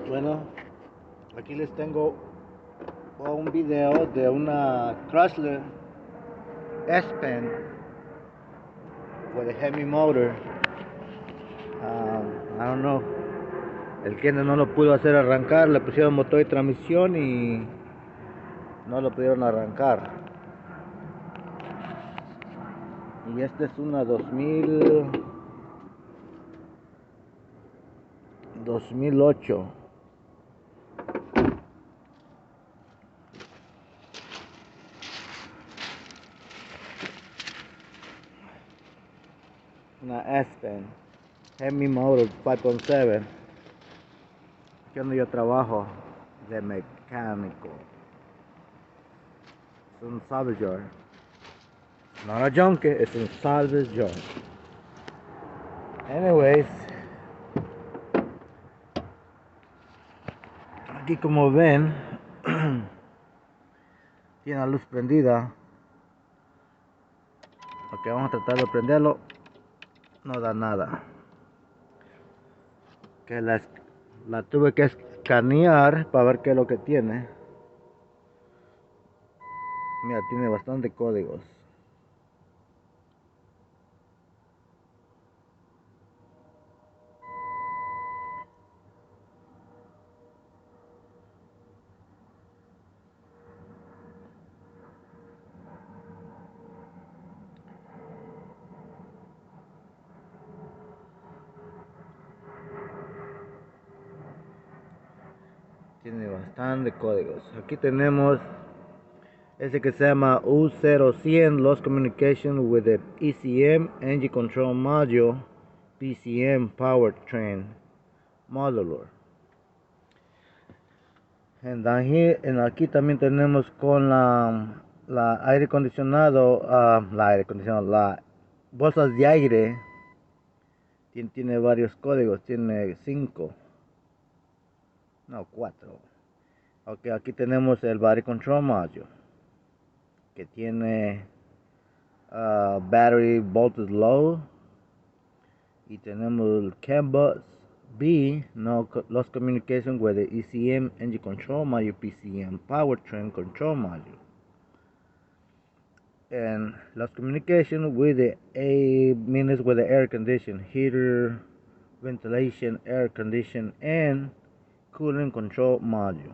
Bueno, aquí les tengo un video de una Chrysler S-Pen with a heavy motor. I don't know. El cliente no lo pudo hacer arrancar, le pusieron motor y transmisión y no lo pudieron arrancar. Y esta es una 2008. Una S-Pen Heavy Motor 5.7. Aquí donde yo trabajo de mecánico. Es un salvage yard. No una junkie, es un salvage yard. Anyways, aquí como ven, tiene la luz prendida. Ok, vamos a tratar de prenderlo. No da nada. Que la tuve que escanear para ver qué es lo que tiene. Mira, tiene bastante códigos. Tiene bastante códigos. Aquí tenemos ese que se llama U0100 Lost Communication with the ECM Engine Control Module PCM Powertrain Modular. Aquí también tenemos con la aire acondicionado, las bolsas de aire. Tiene varios códigos, tiene 5, no 4. Ok, aquí tenemos el Body Control Module que tiene Battery Voltage Low, y tenemos el CAN bus B, no lost communication with the ECM Engine Control Module PCM Powertrain Control Module, and lost communication with the A means with the air condition, heater, ventilation, air condition, and cooling control module.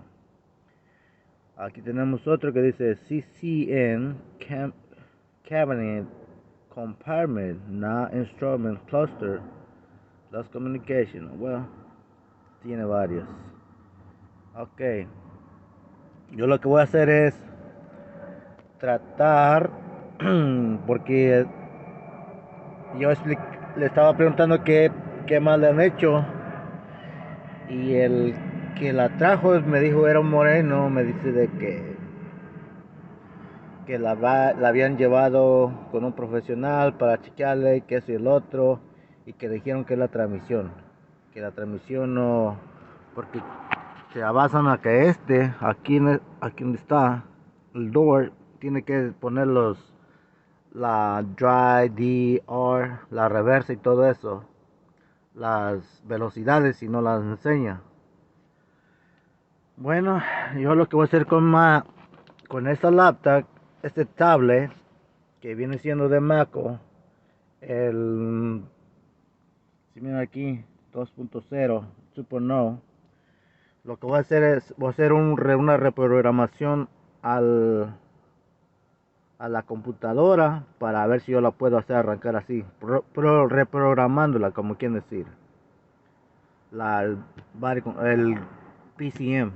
Aquí tenemos otro que dice CCN cabinet compartment, not instrument cluster, lost communication. Well, tiene varios. Ok, yo lo que voy a hacer es tratar porque le estaba preguntando qué más le han hecho, y el que la trajo me dijo era un moreno. Me dice de que la habían llevado con un profesional para chequearle que eso y el otro, y que dijeron que la transmisión no, porque se basan a que aquí donde está el door, tiene que poner la dry, DR, la reversa y todo eso, las velocidades, y no las enseña. Bueno, yo lo que voy a hacer con esta laptop, este tablet que viene siendo de Maco, si miran aquí, 2.0 Super No, lo que voy a hacer es una reprogramación a la computadora para ver si yo la puedo hacer arrancar así, reprogramándola, como quieren decir, el PCM,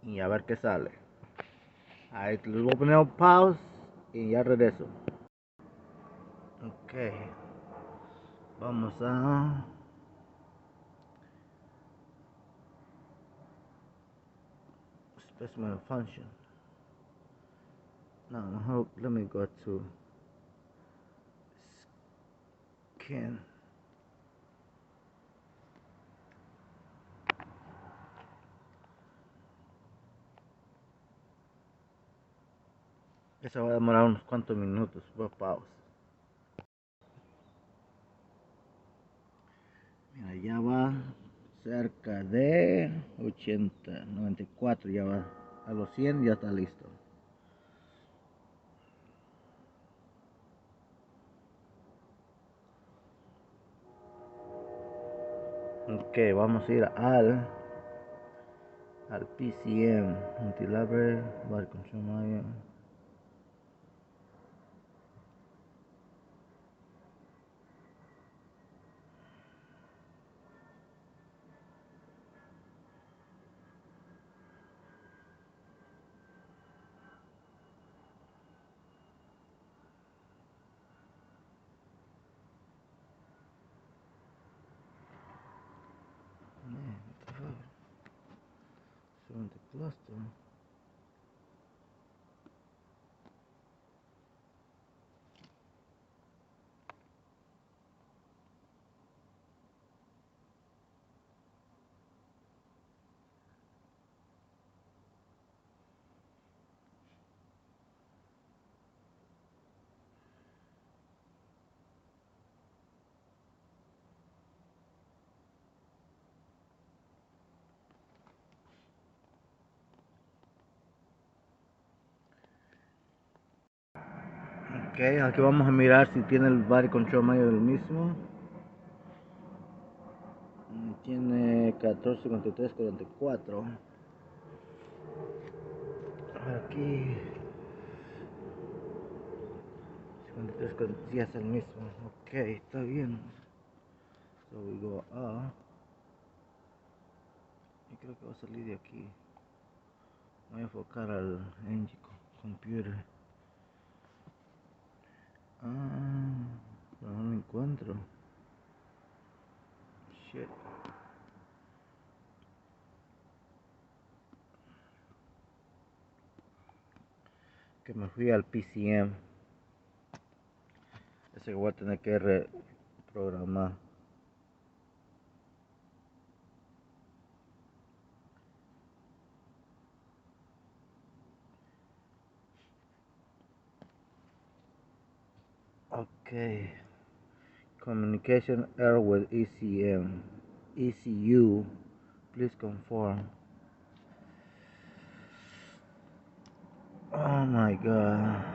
y a ver qué sale. Ahí les voy a poner un pause y ya regreso. Ok, vamos a specimen function. No, let me go to scan. Eso va a demorar unos cuantos minutos. Voy a pausa. Mira, ya va cerca de 80, 94, ya va a los 100, ya está listo. Ok, vamos a ir al PCM, Multi-Library Body Control Module. Man, what the fuck? Showing the cluster. Ok, aquí vamos a mirar si tiene el Body Control Module del mismo. Tiene 145344. Aquí 53, sí es el mismo. Ok, está bien. So we go a. Y creo que va a salir de aquí. Voy a enfocar al Engine Computer. Pero no lo encuentro. Shit. Que me fui al PCM. Ese que voy a tener que reprogramar. Okay. Communication error with ECM. ECU. Please conform. Oh my god.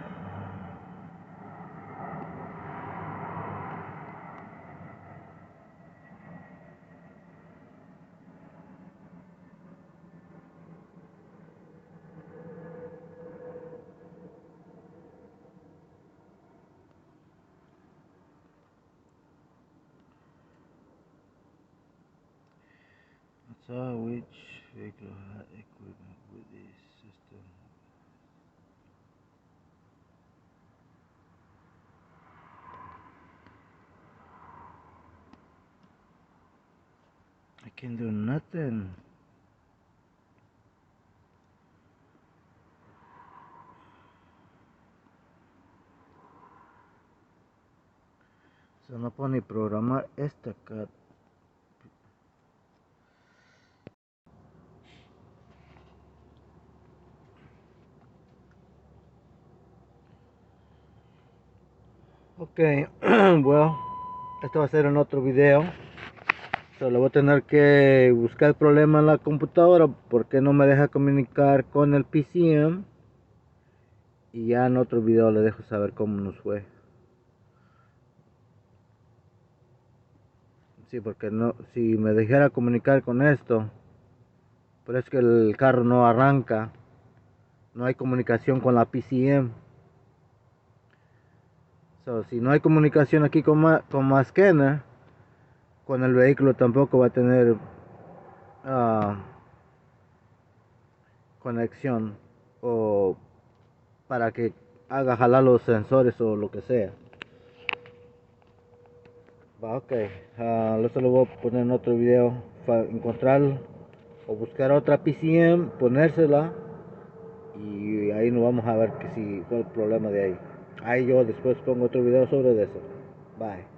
So which vehicle had equipment with this system? I can't do nothing. So no puedo ni programar esta cat. Ok, bueno, esto va a ser en otro video. Solo voy a tener que buscar el problema en la computadora porque no me deja comunicar con el PCM. Y ya en otro video le dejo saber cómo nos fue. Sí, porque no, si me dejara comunicar con esto, pero es que el carro no arranca. No hay comunicación con la PCM. So, si no hay comunicación aquí con Scanner, con el vehículo tampoco va a tener conexión o para que haga jalar los sensores o lo que sea. Va, ok, eso lo voy a poner en otro video, encontrar o buscar otra PCM, ponérsela y ahí nos vamos a ver que si fue el problema de ahí. Ahí yo después pongo otro video sobre eso. Bye.